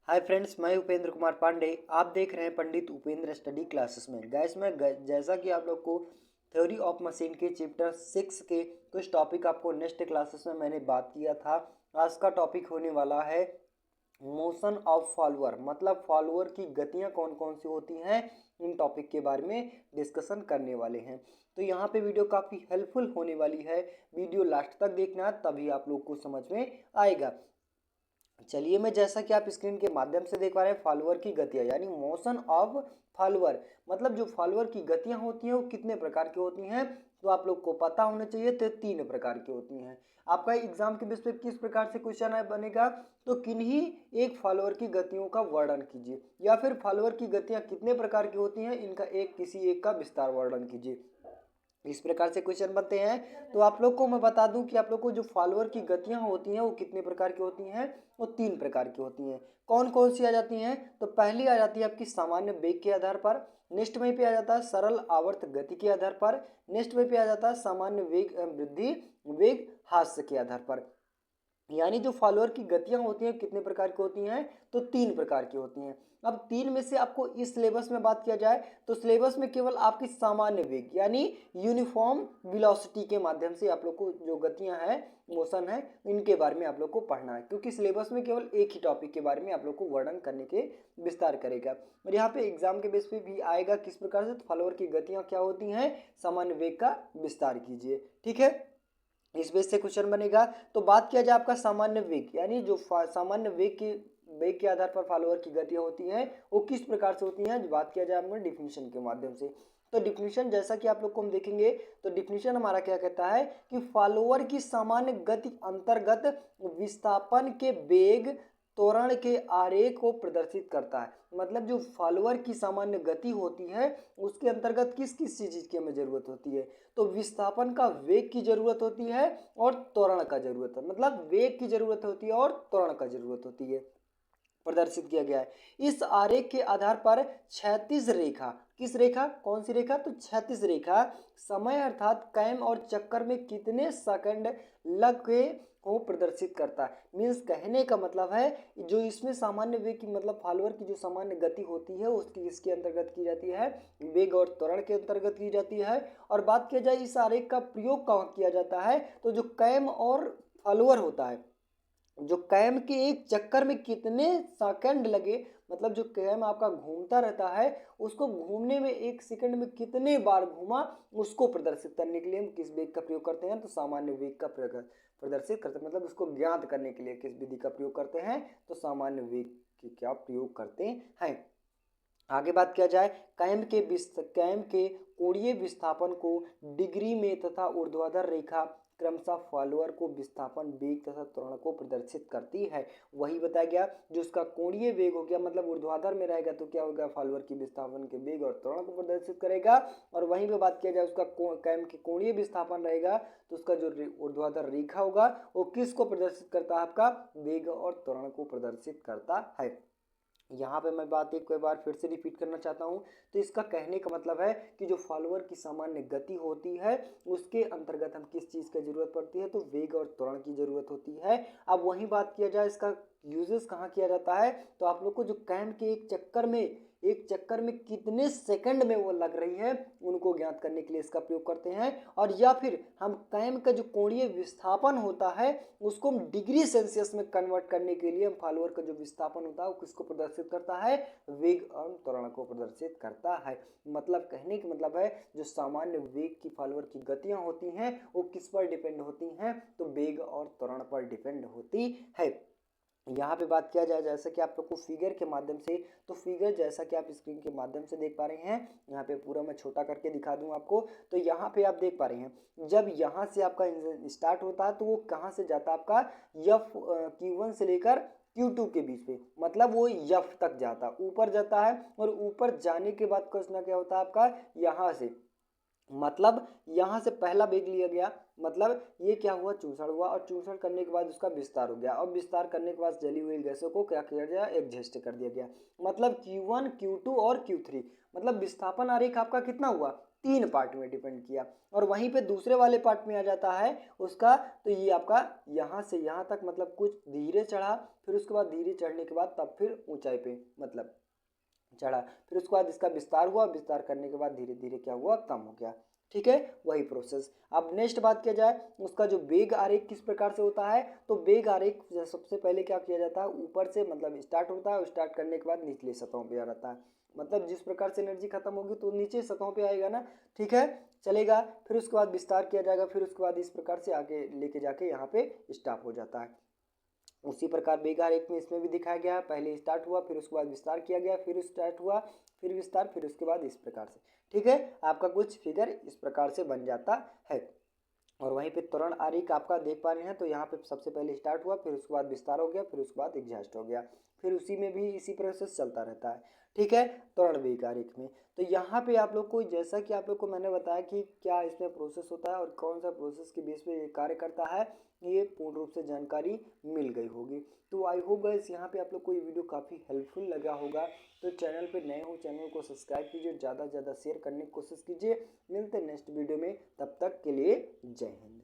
Hi friends, मैं उपेंद्र कुमार पांडे। आप देख रहे हैं पंडित उपेंद्र स्टडी क्लासेस में। गैस में जैसा कि आप लोग को थ्योरी ऑफ मशीन के चैप्टर 6 के कुछ टॉपिक आपको नेक्स्ट क्लासेस में मैंने बात किया था। आज का टॉपिक होने वाला है मोशन ऑफ फॉलोअर, मतलब फॉलोअर की गतियां कौन कौन सी होती हैं। इन टॉपिक के बारे में डिस्कशन करने वाले हैं। तो यहाँ पे वीडियो काफ़ी हेल्पफुल होने वाली है। वीडियो लास्ट तक देखना, तभी आप लोग को समझ में आएगा। चलिए, मैं जैसा कि आप स्क्रीन के माध्यम से देख पा रहे हैं, फॉलोअर की गतियां यानी मोशन ऑफ फॉलोअर, मतलब जो फॉलोअर की गतियां होती हैं वो कितने प्रकार की होती हैं, तो आप लोग को पता होना चाहिए। तो 3 प्रकार की होती हैं। आपका एग्जाम के बेस पे किस प्रकार से क्वेश्चन बनेगा, तो किन्हीं एक फॉलोअर की गतियों का वर्णन कीजिए, या फिर फॉलोअर की गतियां कितने प्रकार की होती हैं, इनका किसी एक का विस्तार वर्णन कीजिए। इस प्रकार से क्वेश्चन बनते हैं। तो आप लोग को मैं बता दूं कि आप लोग को जो फॉलोअर की गतियां होती हैं वो कितने प्रकार की होती हैं, वो 3 प्रकार की होती हैं। कौन कौन सी आ जाती हैं, तो पहली आ जाती है आपकी सामान्य वेग के आधार पर। नेक्स्ट वहीं पे आ जाता है सरल आवर्त गति के आधार पर। नेक्स्ट वहीं पे आ जाता है सामान्य वेग वृद्धि वेग हास्य के आधार पर। यानी जो फॉलोअर की गतियां होती हैं कितने प्रकार की होती हैं, तो 3 प्रकार की होती हैं। अब 3 में से आपको इस सिलेबस में बात किया जाए तो सिलेबस में केवल आपकी सामान्य वेग यानी यूनिफॉर्म वेलोसिटी के माध्यम से आप लोग को जो गतियां हैं, मोशन है, इनके बारे में आप लोग को पढ़ना है, क्योंकि सिलेबस में केवल एक ही टॉपिक के बारे में आप लोग को वर्णन करने के विस्तार करेगा। और यहाँ पे एग्जाम के बेस पे भी आएगा किस प्रकार से, फॉलोअर की गतियां क्या होती हैं, सामान्य वेग का विस्तार कीजिए। ठीक है, इस बेस से क्वेश्चन बनेगा। तो बात किया जाए आपका सामान्य वेग, यानी जो सामान्य वेग के आधार पर फॉलोअर की गतियां होती हैं वो किस प्रकार से होती हैं, बात किया जाए हम डिफिनीशन के माध्यम से। तो डिफिनीशन जैसा कि आप लोग को हम देखेंगे, तो डिफिनीशन हमारा क्या कहता है कि फॉलोअर की सामान्य गति अंतर्गत विस्थापन के वेग त्वरण के आरेख को प्रदर्शित करता है। मतलब जो फॉलोअर की सामान्य गति होती है उसके अंतर्गत किस किस चीज की हमें जरूरत होती है, तो विस्थापन का वेग की जरूरत होती है और त्वरण का जरूरत है, मतलब वेग की जरूरत होती है और त्वरण का जरूरत होती है, प्रदर्शित किया गया है। इस आरेख के आधार पर क्षैतिज रेखा, किस रेखा, कौन सी रेखा, तो क्षैतिज रेखा समय अर्थात कैम और चक्कर में कितने सेकंड लगे को प्रदर्शित करता है। मीन्स कहने का मतलब है जो इसमें सामान्य वेग की, मतलब फॉलोअर की जो सामान्य गति होती है उसकी इसके अंतर्गत की जाती है, वेग और त्वरण के अंतर्गत की जाती है। और बात किया जाए इस आरेख का प्रयोग कहाँ किया जाता है, तो जो कैम और फॉलोअर होता है, जो कैम के एक चक्कर में कितने सेकंड लगे, मतलब जो कैम आपका घूमता रहता है उसको घूमने में एक सेकंड में कितने बार घूमा, उसको प्रदर्शित करने के लिए हम किस वेग का प्रयोग करते हैं, तो सामान्य वेग का प्रदर्शित करते हैं। मतलब उसको ज्ञात करने के लिए किस विधि का प्रयोग करते हैं, तो सामान्य वेग की क्या प्रयोग करते हैं। आगे बात किया जाए कैम के कोणीय विस्थापन को डिग्री में तथा ऊर्ध्वाधर रेखा क्रमशः फॉलोअर को विस्थापन वेग तथा त्वरण को प्रदर्शित करती है। वही बताया गया, जो उसका कोणीय वेग हो गया, मतलब ऊर्ध्वाधर में रहेगा तो क्या होगा, फॉलोअर की विस्थापन के वेग और त्वरण को प्रदर्शित करेगा। और वहीं पे बात किया जाए उसका कैम के कोणीय विस्थापन रहेगा तो उसका जो ऊर्ध्वाधर रेखा होगा वो किसको प्रदर्शित करता है, आपका वेग और त्वरण को प्रदर्शित करता है। यहाँ पे मैं बात एक बार फिर से रिपीट करना चाहता हूँ। तो इसका कहने का मतलब है कि जो फॉलोअर की सामान्य गति होती है उसके अंतर्गत हम किस चीज़ की जरूरत पड़ती है, तो वेग और त्वरण की जरूरत होती है। अब वही बात किया जाए इसका यूजेस कहाँ किया जाता है, तो आप लोग को जो कैम के एक चक्कर में कितने सेकंड में वो लग रही है उनको ज्ञात करने के लिए इसका प्रयोग करते हैं। और या फिर हम कैम का जो कोणीय विस्थापन होता है उसको हम डिग्री सेल्सियस में कन्वर्ट करने के लिए हम फॉलोअर का जो विस्थापन होता है वो किसको प्रदर्शित करता है, वेग और त्वरण को प्रदर्शित करता है। मतलब कहने का मतलब है जो सामान्य वेग की फॉलोअर की गतियां होती हैं वो किस पर डिपेंड होती हैं, तो वेग और त्वरण पर डिपेंड होती है। यहाँ पे बात किया जाए जैसा कि आप लोग को फिगर के माध्यम से, तो फिगर जैसा कि आप स्क्रीन के माध्यम से देख पा रहे हैं, यहाँ पे पूरा मैं छोटा करके दिखा दूँ आपको। तो यहाँ पे आप देख पा रहे हैं जब यहाँ से आपका इंजन स्टार्ट होता है तो वो कहाँ से जाता है, आपका Q1 से लेकर Q2 के बीच में, मतलब वो F तक जाता है, ऊपर जाता है। और ऊपर जाने के बाद क्वेश्चन क्या होता है आपका, यहाँ से, मतलब यहाँ से पहला वेग लिया गया, मतलब ये क्या हुआ, चूसण हुआ, और चूसण करने के बाद उसका विस्तार हो गया, और विस्तार करने के बाद जली हुई गैसों को क्या किया गया, एडजस्ट कर दिया गया। मतलब Q1 Q2 और Q3, मतलब विस्थापन आरेख आपका कितना हुआ, 3 पार्ट में डिपेंड किया। और वहीं पे दूसरे वाले पार्ट में आ जाता है उसका, तो ये आपका यहाँ से यहाँ तक मतलब कुछ धीरे चढ़ा, फिर उसके बाद धीरे चढ़ने के बाद तब फिर ऊंचाई पे मतलब चढ़ा, फिर उसके बाद इसका विस्तार हुआ, विस्तार करने के बाद धीरे धीरे क्या हुआ, कम हो गया। ठीक है, वही प्रोसेस। अब नेक्स्ट बात किया जाए उसका जो वेग आरेख किस प्रकार से होता है, तो वेग आरेख सबसे पहले क्या किया जाता है, ऊपर से मतलब स्टार्ट होता है, स्टार्ट करने के बाद निचले सतहों पे आ जाता है, मतलब जिस प्रकार से एनर्जी खत्म होगी तो नीचे सतहों पे आएगा ना। ठीक है, चलेगा, फिर उसके बाद विस्तार किया जाएगा, फिर उसके बाद इस प्रकार से आगे लेके जाके यहाँ पे स्टॉप हो जाता है। उसी प्रकार वेग आरेख में इसमें भी दिखाया गया है, पहले स्टार्ट हुआ, फिर उसके बाद विस्तार किया गया, फिर स्टार्ट हुआ, फिर विस्तार, फिर उसके बाद इस प्रकार से। ठीक है, आपका कुछ फिगर इस प्रकार से बन जाता है। और वहीं पे त्वरण आरेख आपका देख पा रहे हैं, तो यहाँ पे सबसे पहले स्टार्ट हुआ, फिर उसके बाद विस्तार हो गया, फिर उसके बाद एग्जॉस्ट हो गया, फिर उसी में भी इसी प्रोसेस चलता रहता है। ठीक है, त्वरण वेग आरेख में तो यहाँ पे आप लोग को, जैसा कि आप लोग को मैंने बताया कि क्या इसमें प्रोसेस होता है और कौन सा प्रोसेस के बेस पे ये कार्य करता है, ये पूर्ण रूप से जानकारी मिल गई होगी। तो आई होप गाइस यहाँ पे आप लोग को ये वीडियो काफ़ी हेल्पफुल लगा होगा। तो चैनल पे नए हो, चैनल को सब्सक्राइब कीजिए, ज़्यादा से ज़्यादा शेयर करने की कोशिश कीजिए। मिलते हैं नेक्स्ट वीडियो में, तब तक के लिए जय हिंद।